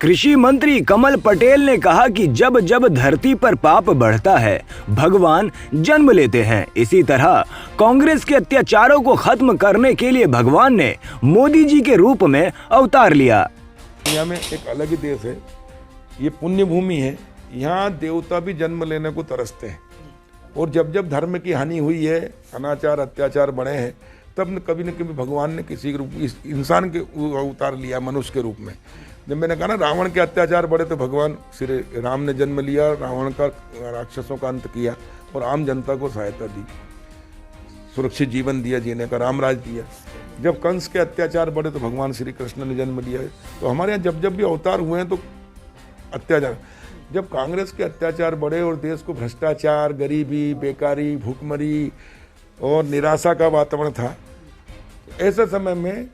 कृषि मंत्री कमल पटेल ने कहा कि जब जब धरती पर पाप बढ़ता है, भगवान जन्म लेते हैं। इसी तरह कांग्रेस के अत्याचारों को खत्म करने के लिए भगवान ने मोदी जी के रूप में अवतार लिया। दुनिया में एक अलग ही देश है, ये पुण्य भूमि है। यहाँ देवता भी जन्म लेने को तरसते हैं और जब जब धर्म की हानि हुई है, अनाचार अत्याचार बढ़े हैं, तब कभी न कभी भगवान ने किसी रूप इंसान के अवतार लिया, मनुष्य के रूप में। जब मैंने कहा ना रावण के अत्याचार बढ़े तो भगवान श्री राम ने जन्म लिया, रावण का राक्षसों का अंत किया और आम जनता को सहायता दी, सुरक्षित जीवन दिया, जीने का राम राज दिया। जब कंस के अत्याचार बढ़े तो भगवान श्री कृष्ण ने जन्म लिया है। तो हमारे यहाँ जब जब भी अवतार हुए हैं तो अत्याचार, जब कांग्रेस के अत्याचार बढ़े और देश को भ्रष्टाचार, गरीबी, बेकारी, भूखमरी और निराशा का वातावरण था, ऐसे समय में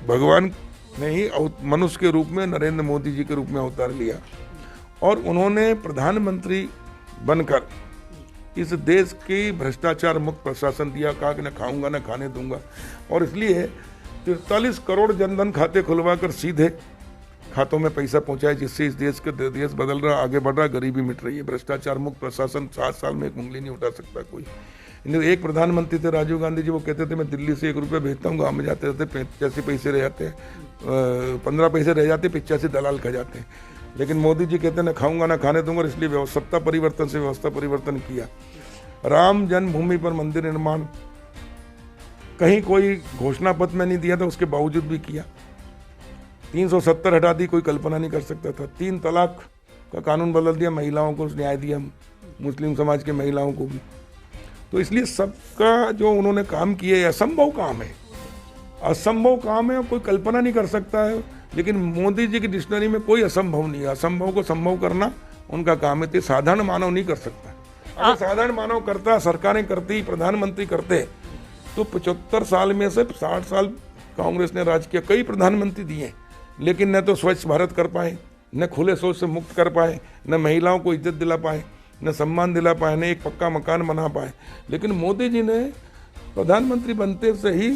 भगवान ने ही मनुष्य के रूप में नरेंद्र मोदी जी के रूप में अवतार लिया और उन्होंने प्रधानमंत्री बनकर इस देश की भ्रष्टाचार मुक्त प्रशासन दिया। कहा कि न खाऊंगा न खाने दूंगा, और इसलिए 43 करोड़ जनधन खाते खुलवा कर सीधे खातों में पैसा पहुंचाए, जिससे इस देश बदल रहा, आगे बढ़ रहा, गरीबी मिट रही है। भ्रष्टाचार मुक्त प्रशासन 7 साल में एक उंगली नहीं उठा सकता कोई। एक प्रधानमंत्री थे राजीव गांधी जी, वो कहते थे मैं दिल्ली से 1 रुपया भेजता हूँ, गाँव में जाते रहते 85 पैसे रह जाते हैं, 15 पैसे रह जाते, 85 दलाल खा जाते हैं। लेकिन मोदी जी कहते हैं न खाऊंगा न खाने दूंगा, इसलिए सत्ता परिवर्तन से व्यवस्था परिवर्तन किया। राम जन्मभूमि पर मंदिर निर्माण कहीं कोई घोषणा पत्र में नहीं दिया था, उसके बावजूद भी किया। 370 हटा दी, कोई कल्पना नहीं कर सकता था। 3 तलाक का कानून बदल दिया, महिलाओं को न्याय दिया, मुस्लिम समाज के महिलाओं को भी। तो इसलिए सबका जो उन्होंने काम किए, असंभव काम है, असंभव काम है, कोई कल्पना नहीं कर सकता है। लेकिन मोदी जी की डिक्शनरी में कोई असंभव नहीं है। असंभव को संभव करना उनका काम है। तो साधारण मानव नहीं कर सकता। अगर साधारण मानव करता, सरकारें करती, प्रधानमंत्री करते, तो 75 साल में से 60 साल कांग्रेस ने राज किया। कई प्रधानमंत्री दिए, लेकिन न तो स्वच्छ भारत कर पाए, न खुले शौच से मुक्त कर पाए, न महिलाओं को इज्जत दिला पाए, न सम्मान दिला पाए, न एक पक्का मकान बना पाए। लेकिन मोदी जी ने प्रधानमंत्री बनते से ही